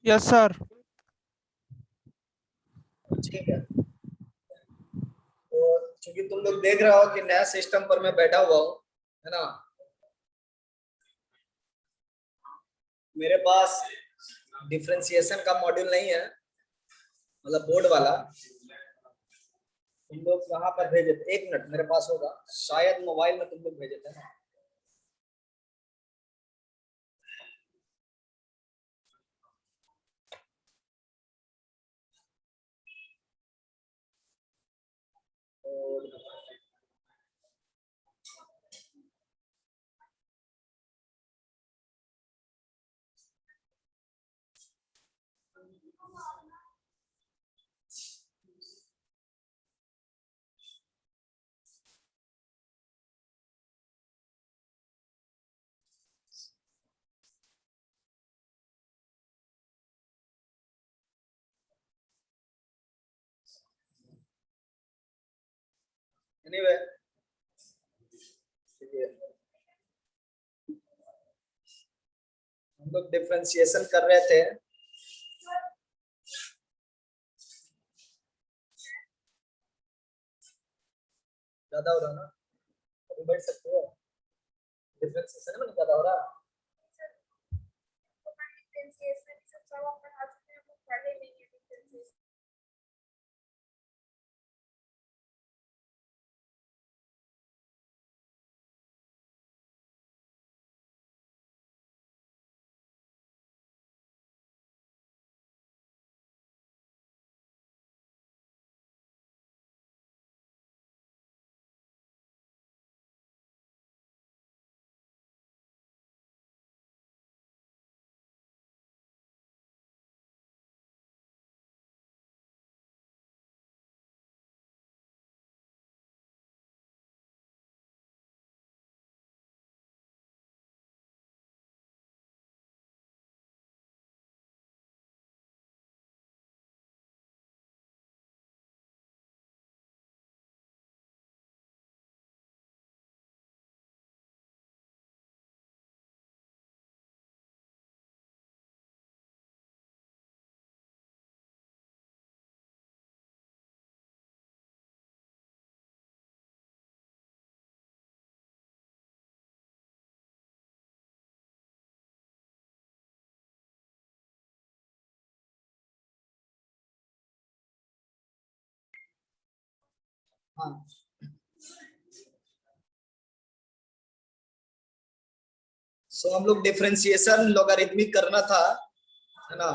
Yes sir. ठीक है, तो चूंकि तुम लोग देख रहे हो कि नया सिस्टम पर मैं बैठा हुआ हूँ, है ना, मेरे पास डिफरेंशिएशन का मॉड्यूल नहीं है, मतलब बोर्ड वाला। तुम लोग कहाँ पर भेजे थे? एक मिनट, मेरे पास होगा शायद, मोबाइल में तुम लोग भेजे थे ना। और एनीवे, हम लोग डिफरेंशिएशन कर रहे थे। ज्यादा हो रहा ना, अभी बैठ सकते हो। डिफरेंशिएशन में ज्यादा हो रहा। हाँ, सो हम लोग डिफरेंशिएशन लोगारिथमिक करना था, है ना।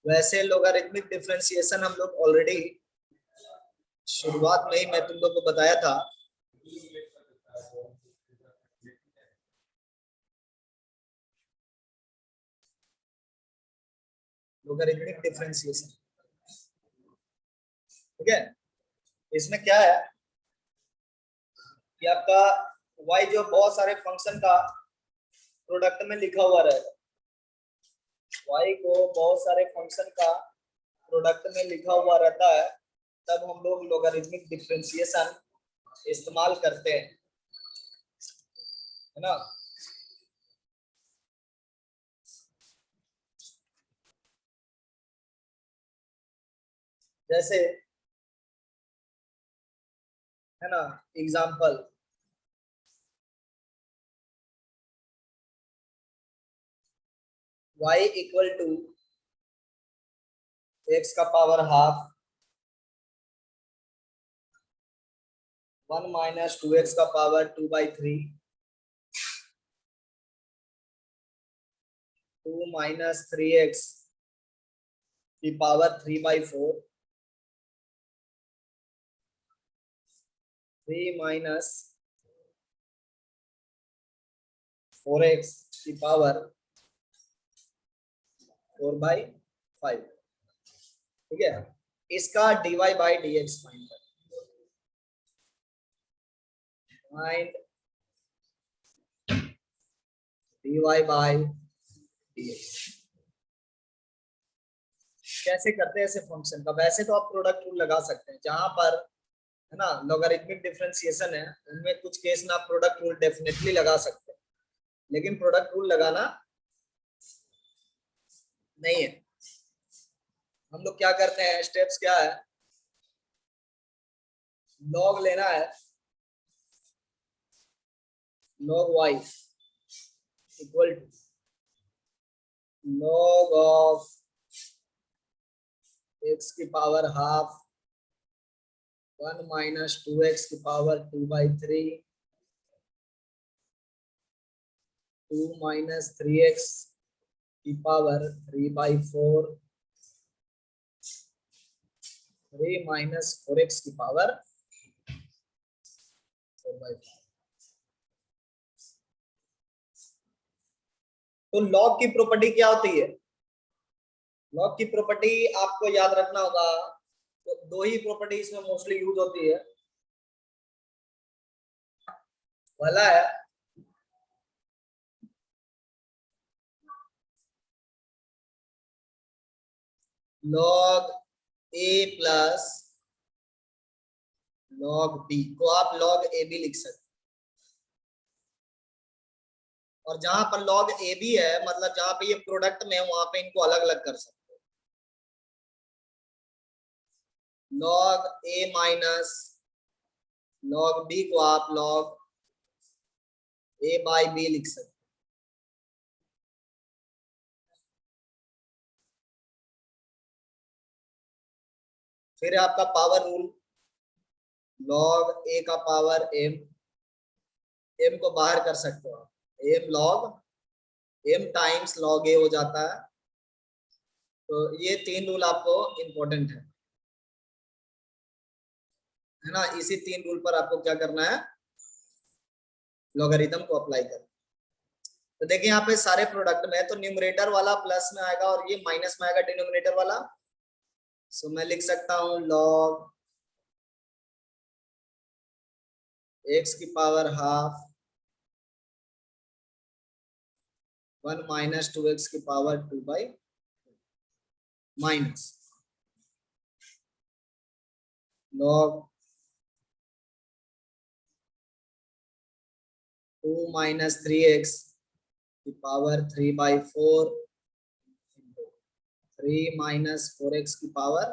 वैसे लोगारिथमिक डिफरेंशिएशन हम लोग ऑलरेडी शुरुआत में ही मैं तुम लोग को बताया था। लोगारिथमिक डिफरेंशिएशन, ठीक है। इसमें क्या है कि आपका y जो बहुत सारे फंक्शन का प्रोडक्ट में लिखा हुआ रहेगा, y को बहुत सारे फंक्शन का प्रोडक्ट में लिखा हुआ रहता है, तब हम लोग लोगारिथमिक डिफरेंशिएशन इस्तेमाल करते हैं, है ना। जैसे, है ना, example, y equal to x का पावर हाफ 1 माइनस 2x का पावर 2/3 2 माइनस 3x की पावर 3/4 3 माइनस 4x की पावर 4/5, ठीक है। इसका dy by dx find dy by dx कैसे करते हैं ऐसे फंक्शन का? वैसे तो आप प्रोडक्ट रूल लगा सकते हैं, जहां पर, है ना, लॉगरिथमिक डिफरेंशिएशन है, उनमें कुछ केस में आप प्रोडक्ट रूल डेफिनेटली लगा सकते हैं, लेकिन प्रोडक्ट रूल लगाना नहीं है। हम लोग क्या करते हैं, स्टेप्स क्या है, लॉग लेना है, log y equal to log of x की पावर हाफ 1 माइनस 2x की पावर 2/3 2 माइनस 3x की पावर 3/4 3 माइनस 4x की पावर 4/5। तो लॉग की प्रॉपर्टी क्या होती है, लॉग की प्रॉपर्टी आपको याद रखना होगा, तो दो ही प्रॉपर्टी इसमें मोस्टली यूज होती है। पहला है log a plus log b को आप log a b लिख सकते हैं, और जहां पर log a b है मतलब जहां पे ये प्रोडक्ट में है वहां पे इनको अलग अलग कर सकते हो। log a minus log b को आप log a बाई b लिख सकते हैं। फिर आपका पावर रूल, log a का पावर m, m को बाहर कर सकते हो आप, m log m times log a हो जाता है। तो ये तीन रूल आपको इंपॉर्टेंट है ना, इसी तीन रूल पर आपको क्या करना है, लॉगरिथम को अप्लाई करना। तो देखिए यहाँ पे सारे प्रोडक्ट में है, तो न्यूमरेटर वाला प्लस में आएगा और ये माइनस में आएगा डिनोमिनेटर वाला। सो मैं लिख सकता हूँ log x की पावर हाफ 1 माइनस 2x की power 2 minus log 2 minus 3x की पावर 3/4 3 माइनस 4x की पावर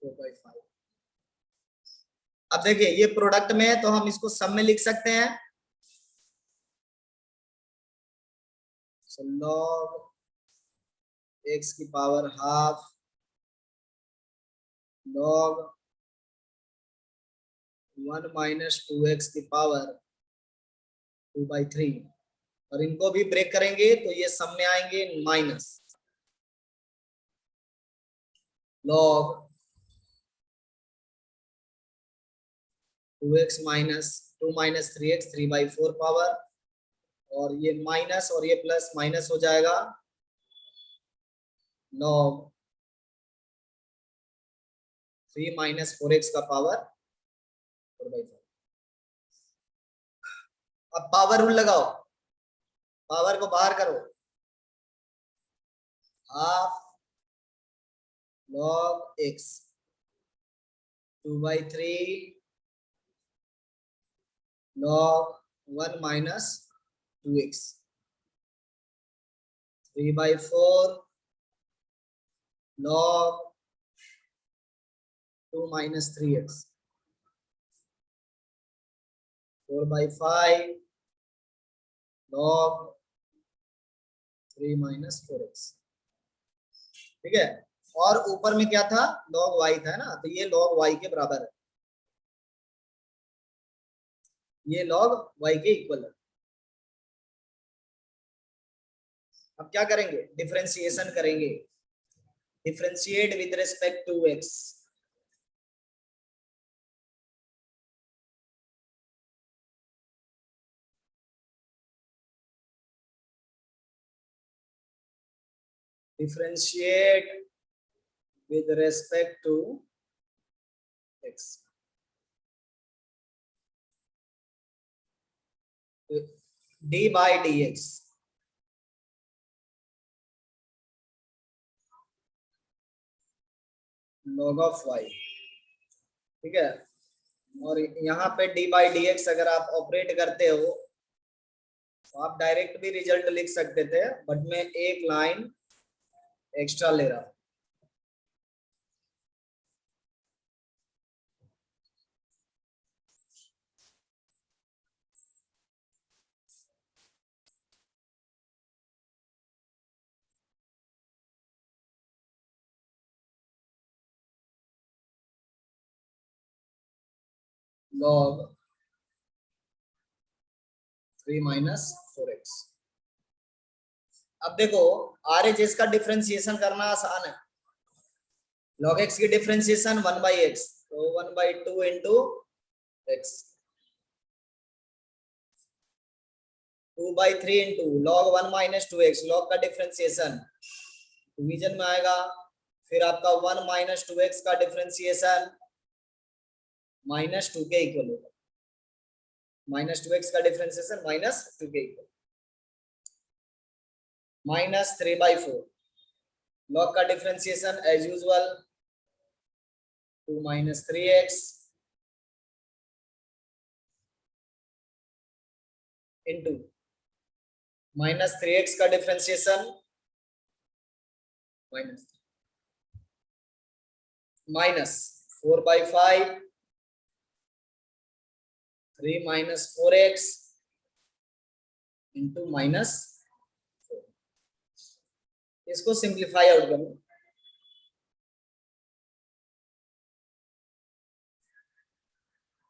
4/5। अब देखिए ये प्रोडक्ट में है तो हम इसको सब में लिख सकते हैं। So log x की power half log 1 minus 2x की पावर 2/3, और इनको भी ब्रेक करेंगे तो ये सब में आएंगे minus log 2x minus 2 minus 3x 3/4 power, और ये माइनस और ये प्लस माइनस हो जाएगा log 3 माइनस 4x का पावर 4/5। अब पावर रूल लगाओ, पावर को बाहर करो, half log x 2/3 log 1 minus 2x 3/4 log 2 minus 3x 4/5 log 3 minus 4x। ठीक है, और ऊपर में क्या था, log y था ना, तो ये log y के बराबर है, ये log y के इक्वल है। अब क्या करेंगे, डिफरेंशिएशन करेंगे, differentiate with respect to x। Differentiate with respect to x, d by dx log of y। ठीक है, और यहाँ पे d by dx अगर आप ऑपरेट करते हो आप डायरेक्ट भी रिजल्ट लिख सकते थे, बट मैं एक लाइन एक्स्ट्रा ले रहा हूं। log 3 minus 4x। अब देखो आर एच एस का डिफ्रेंसिएशन करना आसान है। log x की डिफ्रेंसिएशन 1/x, तो 1/2 into x, 2/3 into log 1 minus 2x, log का डिफ्रेंसिएशन डिवीजन में आएगा। फिर आपका 1 माइनस 2x का डिफ्रेंसिएशन -2 के इक्वल होगा। -2x का डिफ्रेंसिएशन -2 के इक्वल, -3/4। log का differentiation as usual 2 minus 3x into -3x का differentiation minus 4/5, 3 minus 4x into -4। इसको सिंप्लीफाई आउट करो।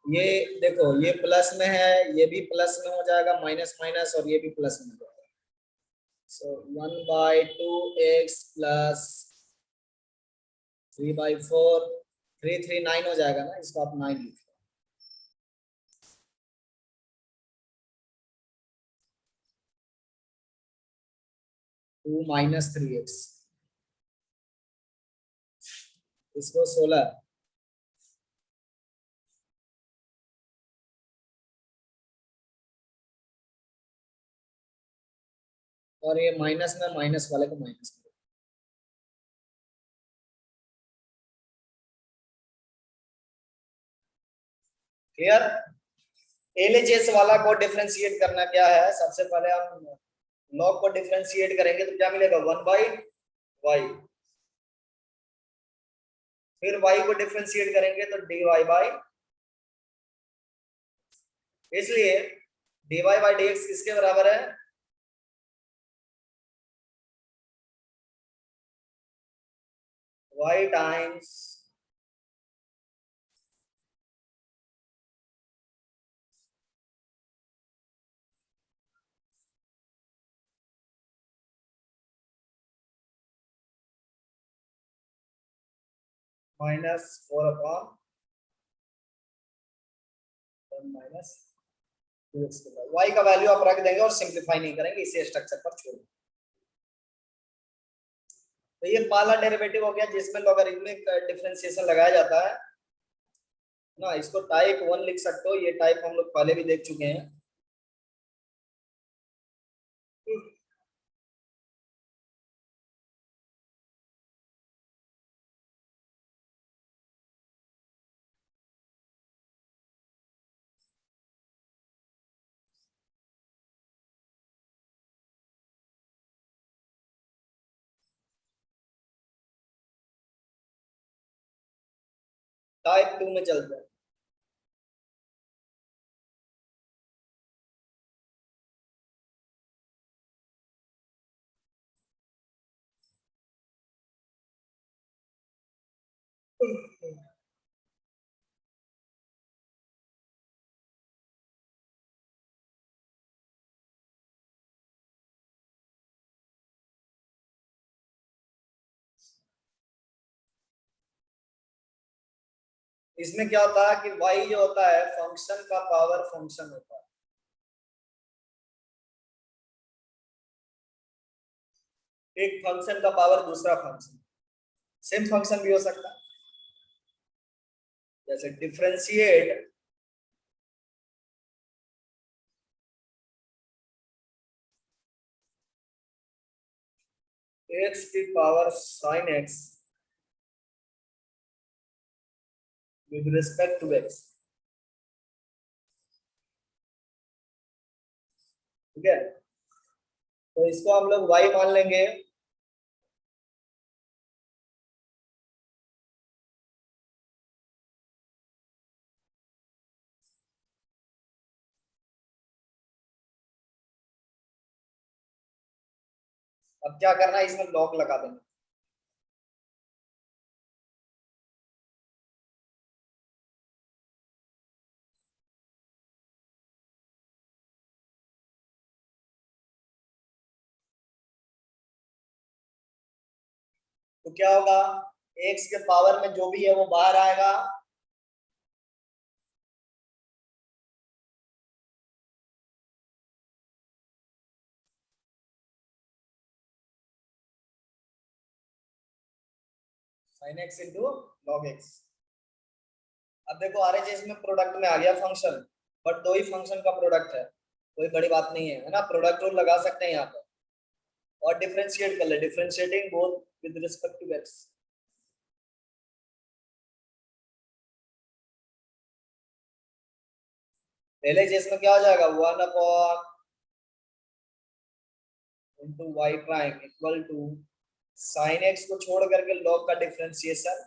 ये देखो ये प्लस में है, ये भी प्लस में हो जाएगा, माइनस माइनस, और ये भी प्लस में हो जाएगा। सो 1/2x प्लस 3/4, 3 3 9 हो जाएगा ना, इसको आप 9 लिखो। टू माइनस 3x, इसको 16, और ये माइनस में माइनस वाले को माइनस करो। क्लियर? एलएचएस वाला को डिफरेंशिएट करना क्या है, सबसे पहले हम लॉग को डिफरेंशिएट करेंगे तो क्या मिलेगा, 1/y। फिर y को डिफरेंशिएट करेंगे तो dy/, इसलिए dy/dx किसके बराबर है, y times -4/1 minus 2x। y का वैल्यू आप रख देंगे और सिंप्लीफाई नहीं करेंगे, इसे स्ट्रक्चर पर छोड़। तो ये पहला डेरिवेटिव हो गया जिसमें लॉगरिथमिक डिफरेंशिएशन लगाया जाता है ना। इसको टाइप 1 लिख सकते हो, ये टाइप हम लोग पहले भी देख चुके हैं। टाइप 2 में चलते हैं। इसमें क्या होता है कि y जो होता है फंक्शन का पावर फंक्शन होता है। एक फंक्शन का पावर दूसरा फंक्शन, सेम फंक्शन भी हो सकता है। जैसे डिफरेंशिएट x की power sin x with respect to x। ठीक है, तो इसको हम लोग y मान लेंगे। अब क्या करना है, इसमें लॉग लगा देना। तो क्या होगा, x के पावर में जो भी है वो बाहर आएगा, sin x into log x. अब देखो RHS में प्रोडक्ट में आ गया फंक्शन, बट दो ही फंक्शन का प्रोडक्ट है, कोई बड़ी बात नहीं है, है ना। प्रोडक्ट रूल लगा सकते हैं यहाँ पर और डिफरेंशिएट कर ले, differentiating both with respect to x। पहले केस में क्या हो जाएगा, 1 into y prime equal to sine x को छोड़ करके लॉग का डिफरेंशिएशन,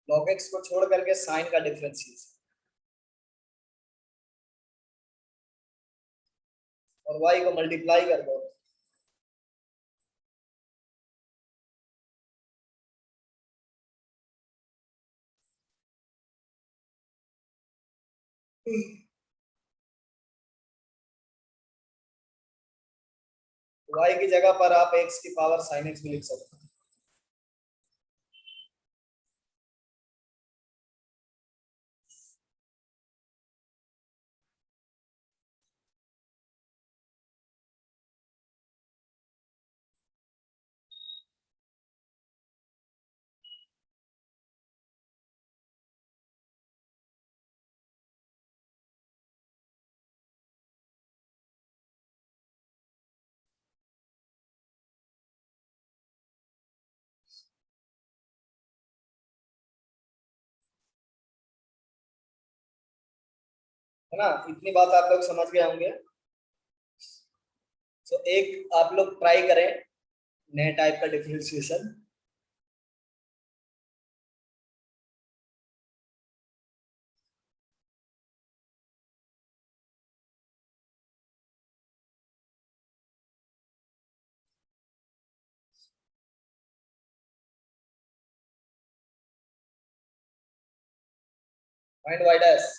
लॉग एक्स को छोड़ करके साइन का डिफरेंशिएशन, और y को मल्टीप्लाई कर दो। y की जगह पर आप x की पावर sin x भी लिख सकते हो। है ना, इतनी बात आप लोग समझ गए होंगे। तो एक आप लोग ट्राई करें नए टाइप का differentiation. Find y dash.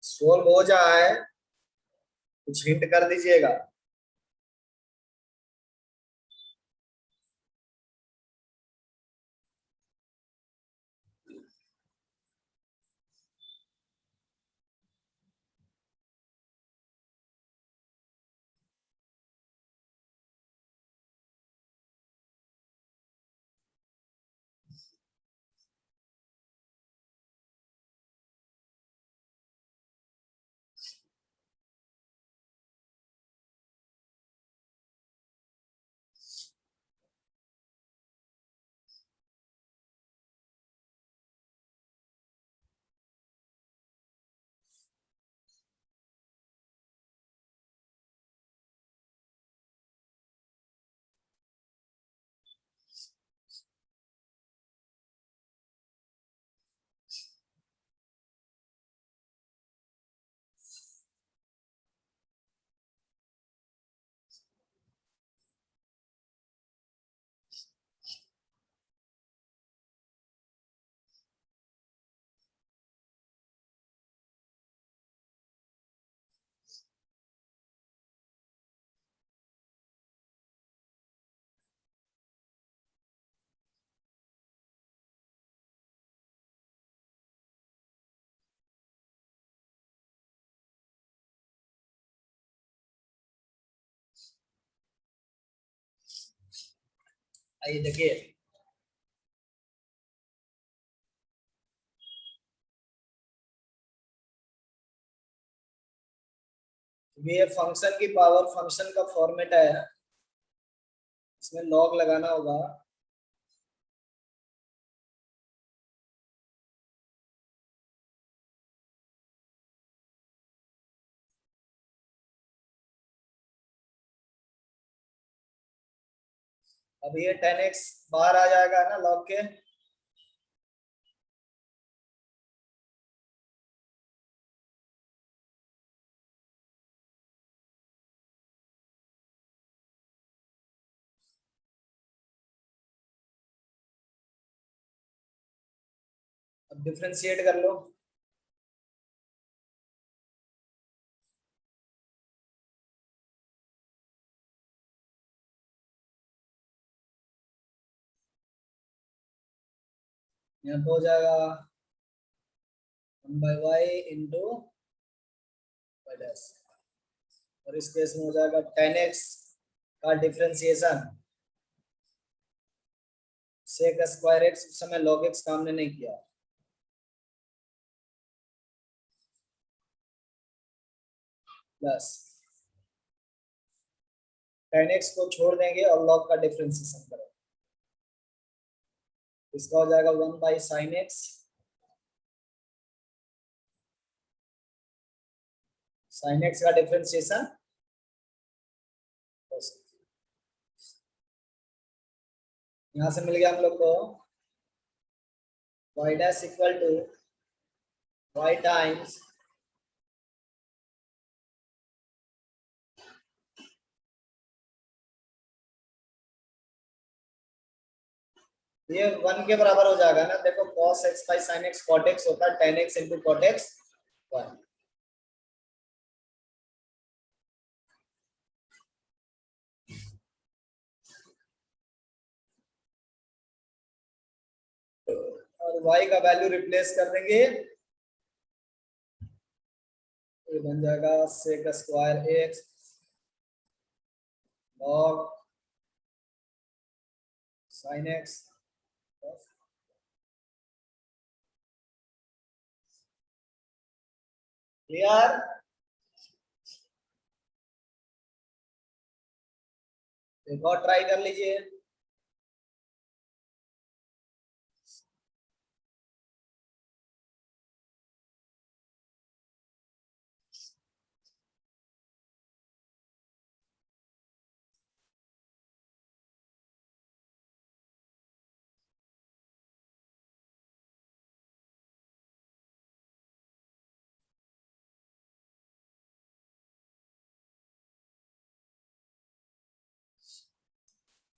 Solve हो जाए कुछ हिंट कर दीजिएगा। आइए देखिए, ये फंक्शन की पावर फंक्शन का फॉर्मेट है, इसमें लॉग लगाना होगा। अब ये 10x बाहर आ जाएगा ना लॉग के, अब डिफरेंशिएट कर लो। यहाँ पे हो जाएगा 1/y इंटू y डैश, और इस केस में हो जाएगा 10x का डिफरेंशिएशन सेक स्क्वायर एक्स, उस समय लॉग एक्स काम ने नहीं किया, प्लस 10x को छोड़ देंगे और लॉग का डिफरेंशिएशन करें, इसका हो जाएगा 1/sin x साइन एक्स का डिफरेंशिएशन यहां से मिल गया हम लोग को y dash equal to y times ये 1 के बराबर हो जाएगा ना। देखो cos x by sin x cot x होता है tan x into cot x 1। और y का वैल्यू रिप्लेस कर देंगे, तो ये बन जाएगा sec square x log sin x। Clear? एक और ट्राई कर लीजिए।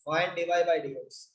Find dy by dx।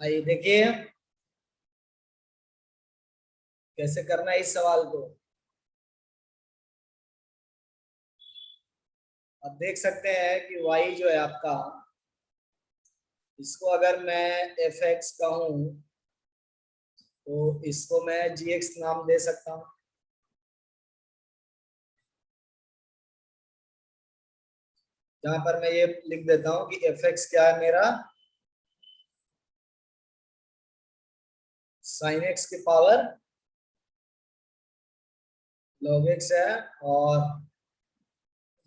आइए देखिए कैसे करना है इस सवाल को। अब देख सकते हैं कि y जो है आपका, इसको अगर मैं एफ एक्स कहूं तो इसको मैं जी एक्स नाम दे सकता हूं। जहां पर मैं ये लिख देता हूं कि एफ एक्स क्या है मेरा, साइन एक्स की पावर लॉग एक्स है, और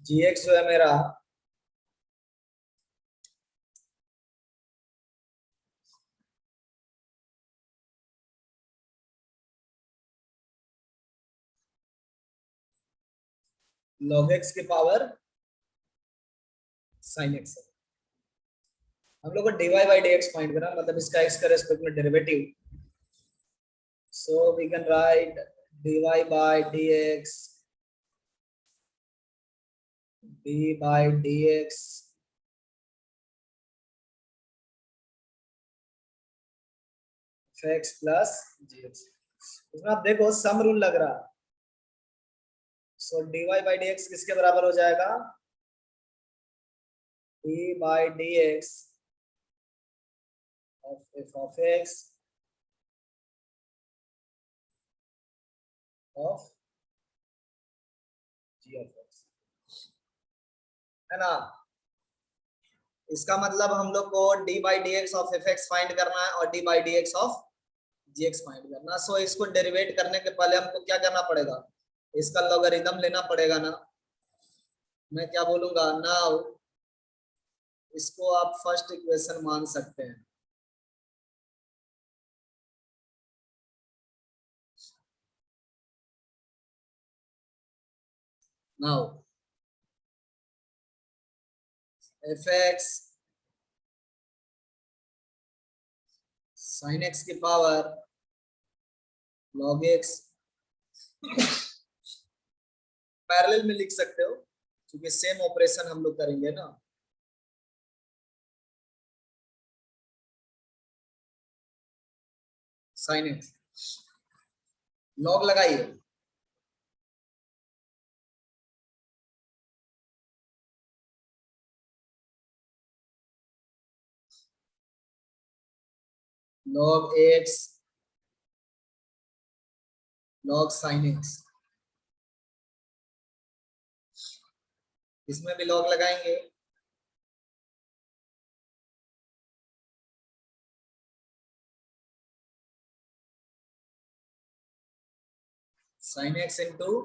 जी एक्स जो है मेरा लॉग एक्स की पावर साइन एक्स है। हम लोग को dy by D x find करना, मतलब इसका x के रेस्पेक्ट में derivative. So we can write dy by dx x plus gx। इसमें आप देखो सम रूल लग रहा है। सो dy बाई dx किसके बराबर हो जाएगा, d by dx of f of x of g of x, है ना। इसका मतलब हम लोग को d by D x of f x find करना है और d by D x of g x find करना। सो इसको डेरिवेट करने के पहले हमको क्या करना पड़ेगा, इसका लॉगरिथम लेना पड़ेगा ना। मैं क्या बोलूंगा नाउ, इसको आप फर्स्ट इक्वेशन मान सकते हैं। Now F x sine x की पावर लॉग एक्स, पैरेलल में लिख सकते हो क्योंकि सेम ऑपरेशन हम लोग करेंगे ना। साइन एक्स लॉग लगाइए, log x log sine x, इसमें भी लॉग लगाएंगे। साइन एक्स इंटू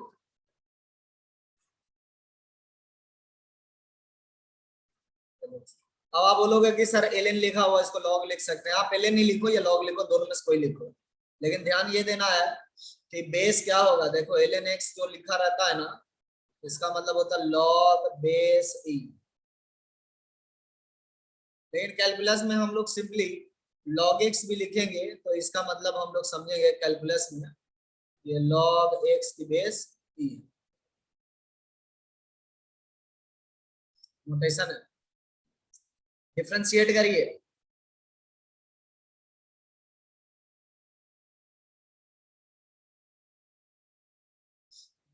अब आप बोलोगे कि सर एलएन लिखा हुआ इसको लॉग लिख सकते हैं। आप एलएन ही लिखो या लॉग लिखो, दोनों में से कोई लिखो, लेकिन ध्यान ये देना है कि बेस क्या होगा। देखो एलएन एक्स जो लिखा रहता है ना, इसका मतलब होता है लॉग बेस ई। लेकिन कैलकुलस में हम लोग सिंपली लॉग एक्स भी लिखेंगे तो इसका मतलब हम लोग समझेंगे कैलकुलस में ये लॉग एक्स की बेस ई नोटेशन है। डिफ्रेंशिएट करिए,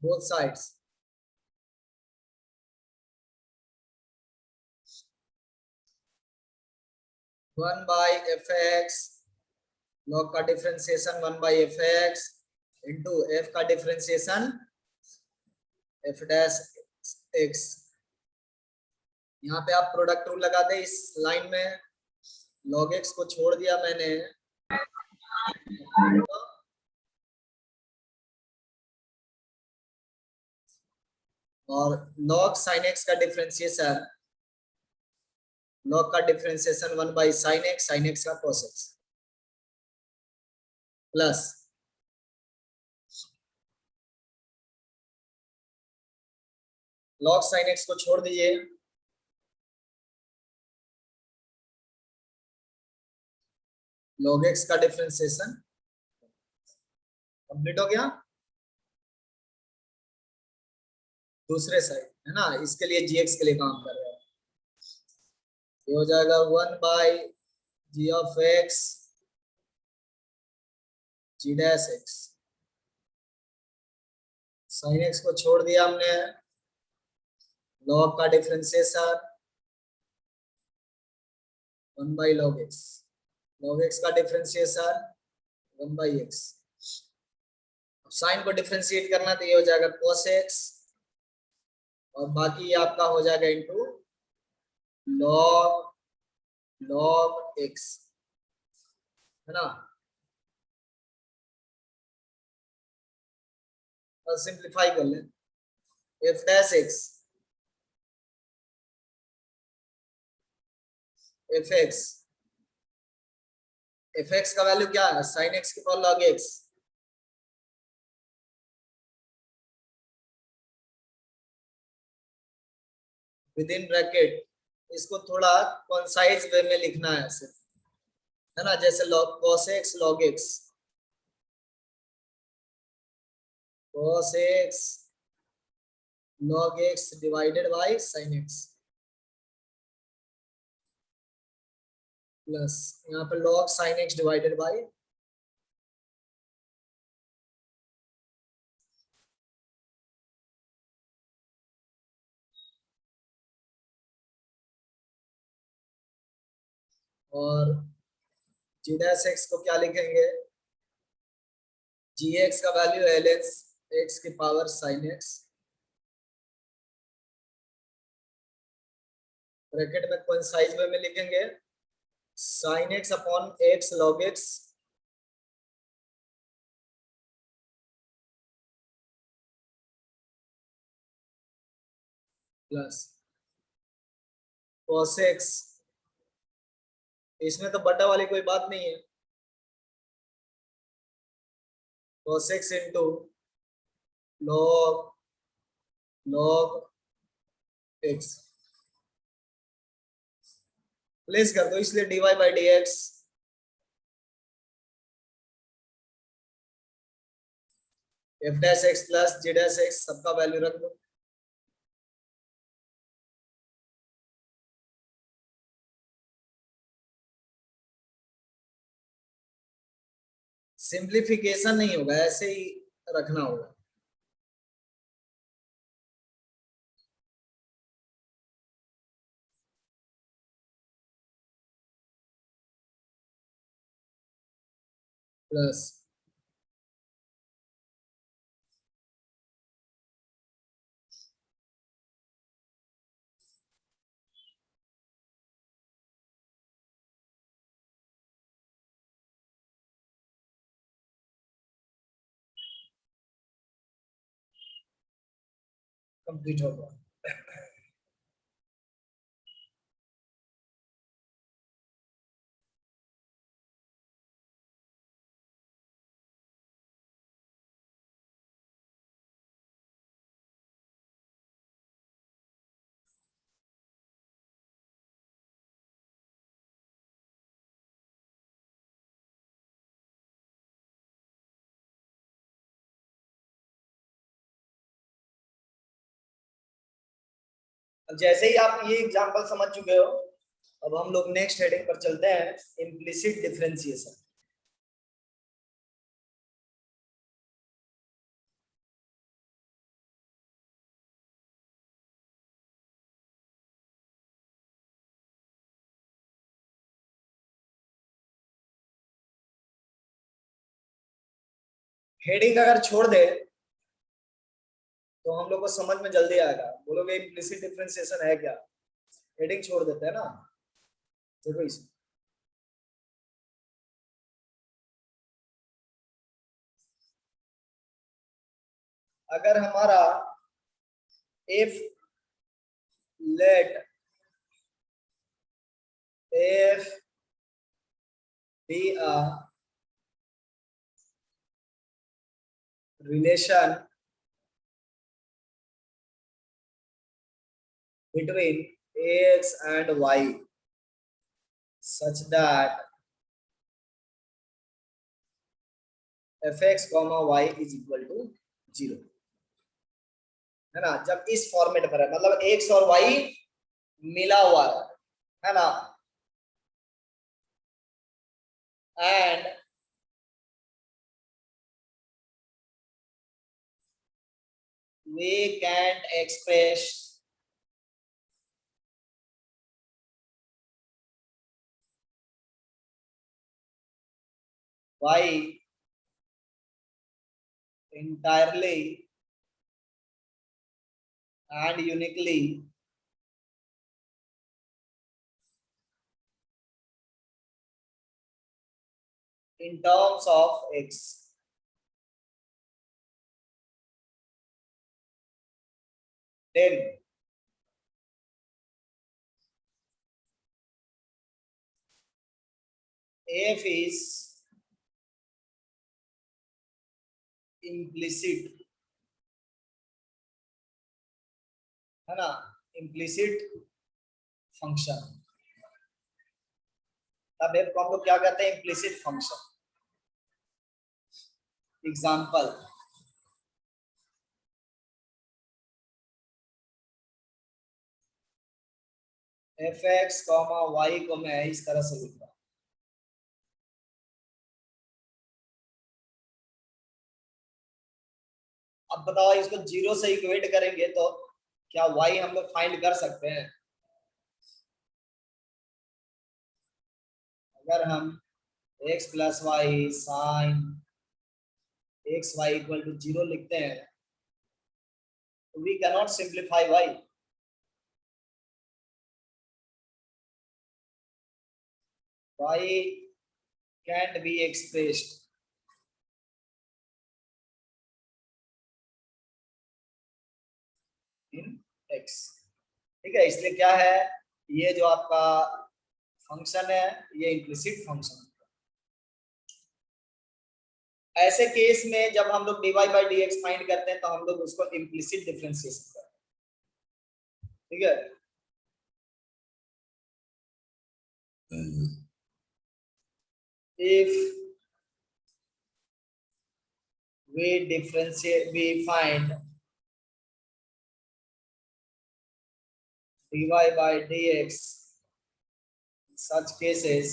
both sides. 1 by F X log का differentiation 1 by F X into F का डिफरेंशिएशन एफ डैश एक्स। यहाँ पे आप प्रोडक्ट रूल लगा दे इस लाइन में, लॉग एक्स को छोड़ दिया मैंने और लॉग साइन एक्स का डिफरेंशिएशन, लॉग का डिफरेंशिएशन 1 बाई साइन एक्स का cos x plus log sign x को छोड़ दीजिए, लॉग एक्स का डिफरेंशिएशन कंप्लीट हो गया। दूसरे साइड है ना, इसके लिए जीएक्स के लिए काम कर रहे हैं। ये हो जाएगा 1 by g of x g dash x, sine x को छोड़ दिया हमने, लॉग का differentiation 1 by log x, log x का डिफरेंशिएशन 1 बाई एक्स। साइन को डिफरेंशिएट करना तो ये हो जाएगा cos x, और बाकी आपका हो जाएगा इनटू log log x, है ना। और सिंप्लीफाई कर लें, f dash x F x का वैल्यू क्या है, साइन एक्स की power log x, with in bracket. इसको थोड़ा कॉन्साइज वे में लिखना है सिर्फ, है ना, जैसे log cos x log x, cos x log x divided by sin x, plus यहाँ पे log sin x divided by और जी डैश एक्स को क्या लिखेंगे, जी एक्स का वैल्यू एल एक्स की पावर साइन एक्स, ब्रैकेट में कोइंसाइज वे में लिखेंगे sine x upon x log x, plus cos x, इसमें तो बटा वाली कोई बात नहीं है, cos x into log log x, place कर दो, इसलिए dy by D x F dash x plus ji dash x, सबका वैल्यू रख दो। सिंप्लीफिकेशन नहीं होगा, ऐसे ही रखना होगा। प्लस कंप्लीट होगा। अब जैसे ही आप ये एग्जांपल समझ चुके हो, अब हम लोग नेक्स्ट हेडिंग पर चलते हैं, इम्प्लिसिट डिफरेंशिएशन। हेडिंग अगर छोड़ दे तो हम लोग को समझ में जल्दी आएगा, बोलोगे इम्प्लिसिट डिफरेंशिएशन है क्या, हेडिंग छोड़ देते हैं ना। देखो इस अगर हमारा if let f be a relation between x and y such that fx comma y is equal to 0, है ना। जब इस फॉर्मेट पर है, मतलब x और y मिला हुआ है ना, and we can't express y entirely and uniquely in terms of x. Then f is implicit, है ना, implicit फंक्शन। अब f को हम लोग क्या कहते हैं, implicit function. Example, f x comma y को मैं इस तरह से लिख रहा हूं। अब बताओ इसको जीरो से इक्वेट करेंगे तो क्या वाई हम लोग फाइंड कर सकते हैं? अगर हम x plus y sine x y equal to zero लिखते हैं तो we cannot simplify y. Y can't be expressed in x। ठीक है, इसलिए क्या है, ये जो आपका फंक्शन है ये इम्प्लिसिट फंक्शन है। ऐसे केस में जब हम लोग dy by D x find करते हैं तो हम लोग उसको इम्प्लिसिट डिफरेंशिएशन करते हैं। ठीक है, if we find dy by dx in such cases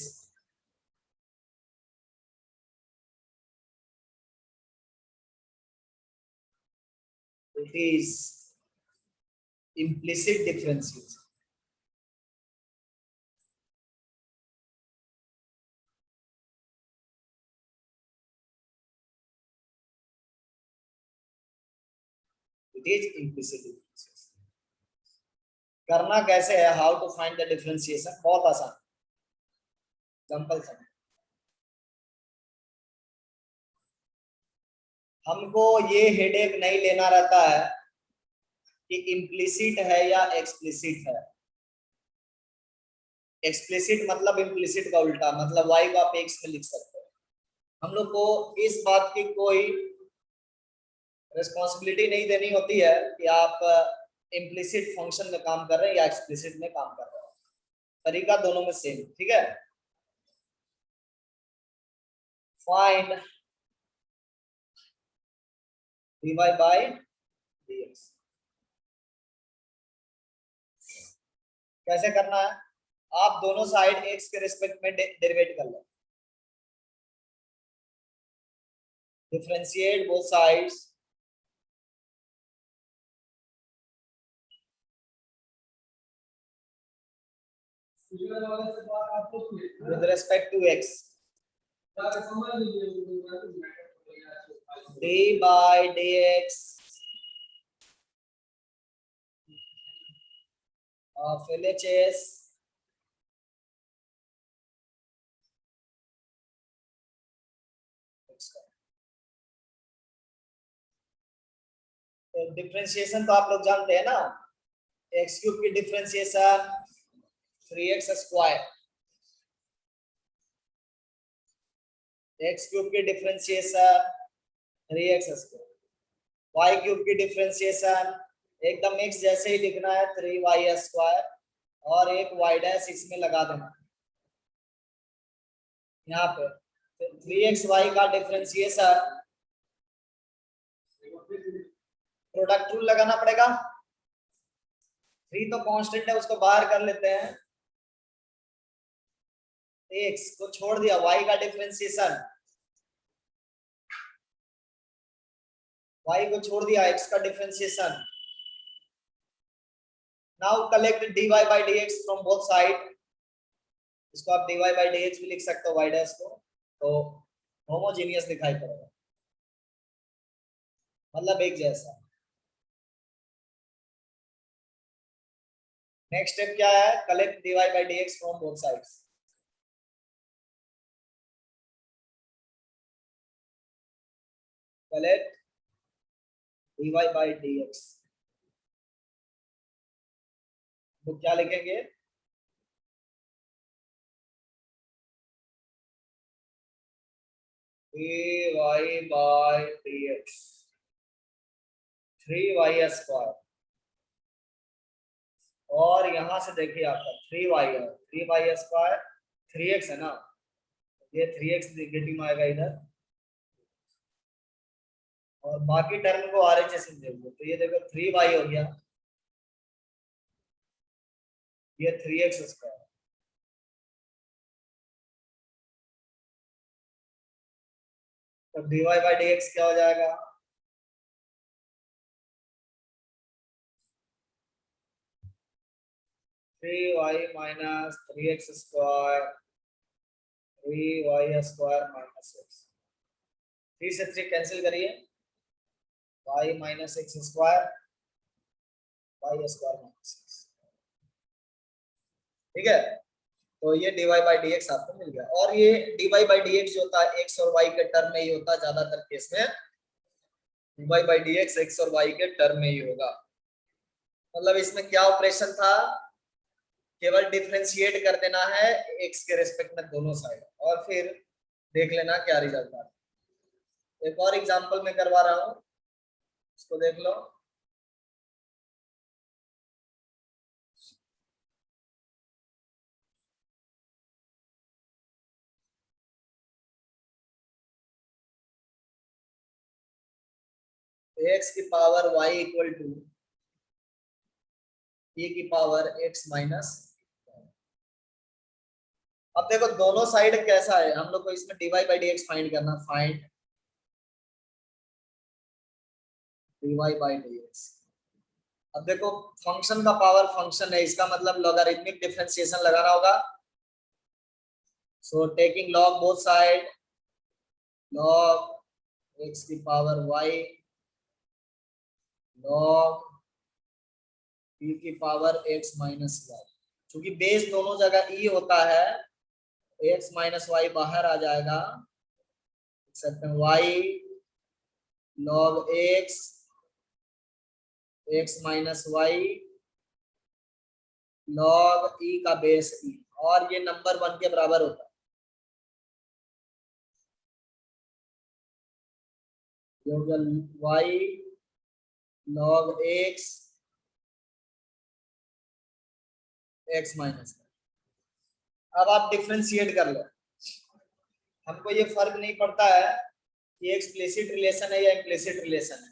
it is implicit differentiation। it is implicit differentiation। करना कैसे है, how to find the differentiation, बहुत आसान। एग्जांपल समझ, हमको ये हेडेक नहीं लेना रहता है कि इम्प्लिसिट है या एक्सप्लिसिट है। एक्सप्लिसिट मतलब इम्प्लिसिट का उल्टा, मतलब y को आप x में लिख सकते हैं। हम लोग को इस बात की कोई रिस्पॉन्सिबिलिटी नहीं देनी होती है कि आप इम्प्लिसिट फंक्शन में काम कर रहे हैं या एक्सप्लिसिट में काम कर रहे हैं, तरीका दोनों में सेम। ठीक है, फाइंड dy by dx कैसे करना है, आप दोनों साइड x के रिस्पेक्ट में डेरिवेट कर लो, differentiate both sides with respect to x। d by dx of LHS तो डिफरेंशिएशन तो आप लोग जानते हैं ना, एक्स क्यूब की differentiation 3x square, X cube की differentiation 3x square, Y cube की डिफरेंशिएशन एकदम x जैसे ही लिखना है 3y स्क्वायर और एक y डैश इसमें लगा देना यहाँ पे। तो 3xy का डिफरेंशिएशन प्रोडक्ट रूल लगाना पड़ेगा, 3 तो कांस्टेंट है उसको बाहर कर लेते हैं, x को छोड़ दिया, y का डिफरेंशिएशन y को छोड़ दिया, x का differentiation. Now collect dy by dx from both side. इसको आप dy by dx भी लिख सकते हो y डैश को, तो होमोजेनियस दिखाई पड़ेगा, मतलब एक जैसा। नेक्स्ट स्टेप क्या है, collect dy by dx from both sides. Collect dy by dx, तो क्या लिखेंगे, dy by dx 3y square, और यहां से देखिए आपका 3y है, 3y स्क्वायर 3x है ना, ये 3x नेगेटिव में आएगा इधर, और बाकी टर्म को RHS में देखो, तो ये देखो 3y हो गया, ये 3x स्क्वायर, तो dy by dx क्या हो जाएगा, three y minus 3x square 3y square minus x, 3 से 3 कैंसिल करिए, y minus x square y square minus x, ठीक है। तो ये dy बाई डी एक्स आपको मिल गया, और ये dy बाई डी एक्स जो होता है x और y के टर्म में ही होता है, ज्यादातर केस में dy by D x x और y के टर्म में ही होगा। मतलब इसमें क्या ऑपरेशन था, केवल डिफरेंशिएट कर देना है x के रेस्पेक्ट में दोनों साइड, और फिर देख लेना क्या रिजल्ट आता है। एक और एग्जांपल में करवा रहा हूं, इसको देख लो। x की power y equal to e की पावर x माइनस। अब देखो दोनों साइड कैसा है, हम लोग को इसमें dy by D x find करना, find dy by D X. अब देखो फंक्शन का पावर फंक्शन है, इसका मतलब लॉगरिथमिक डिफरेंशिएशन लगाना होगा, so taking log both side, log x की पावर y लॉग e की पावर x माइनस y, क्योंकि बेस दोनों जगह e होता है, x माइनस y बाहर आ जाएगा, y log x minus y log e का बेस e, और ये नंबर 1 के बराबर होता है, y लॉग x माइनस। अब आप डिफरेंशिएट कर लो, हमको ये फर्क नहीं पड़ता है कि एक्सप्लिसिट रिलेशन है या इम्प्लिसिट रिलेशन है,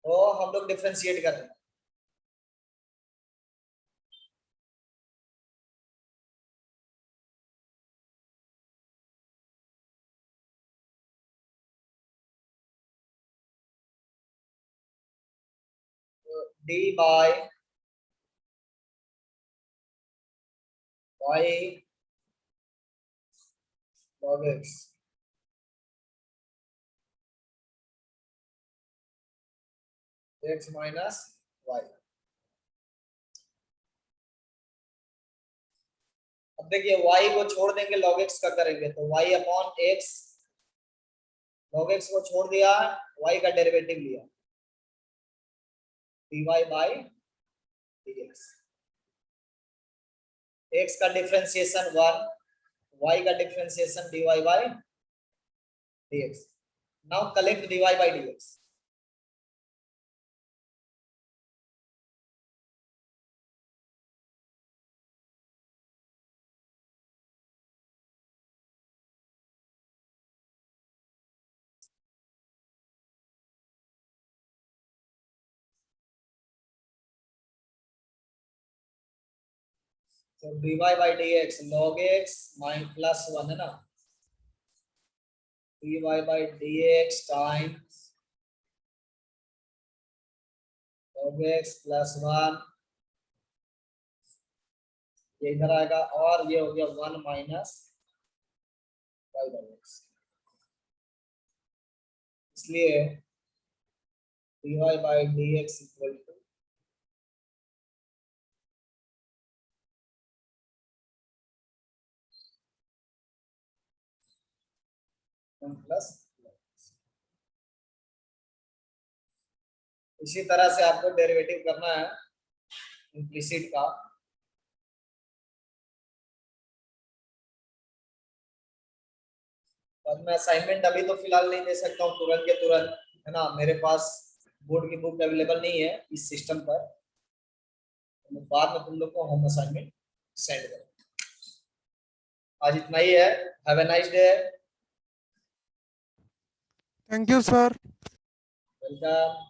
तो हम लोग डिफरेंशिएट कर रहे हैं। D by y log x minus y. अब देखिए y को छोड़ देंगे log x का करेंगे, तो y upon x, log x को छोड़ दिया, y का डेरिवेटिव लिया, dy बाई dx, x का डिफरेंशिएशन 1, y का differentiation dy by dx। Now collect dy by dx। तो dy by dx log x minus plus 1 है ना, dy by dx times log x plus 1 ये इधर आएगा और ये हो गया 1 माइनस वाई बाई एक्स, इसलिए dy by dx equal two plus. इसी तरह से आपको डेरिवेटिव करना है इम्प्लिसिट का। और मैं असाइनमेंट अभी तो फिलहाल नहीं दे सकता हूँ तुरंत के तुरंत, है ना, मेरे पास बोर्ड की बुक अवेलेबल नहीं है इस सिस्टम पर, तो बाद में तुम लोग को होम असाइनमेंट सेंड करूँ। आज इतना ही है। Have a nice day. Thank you sir. Welcome.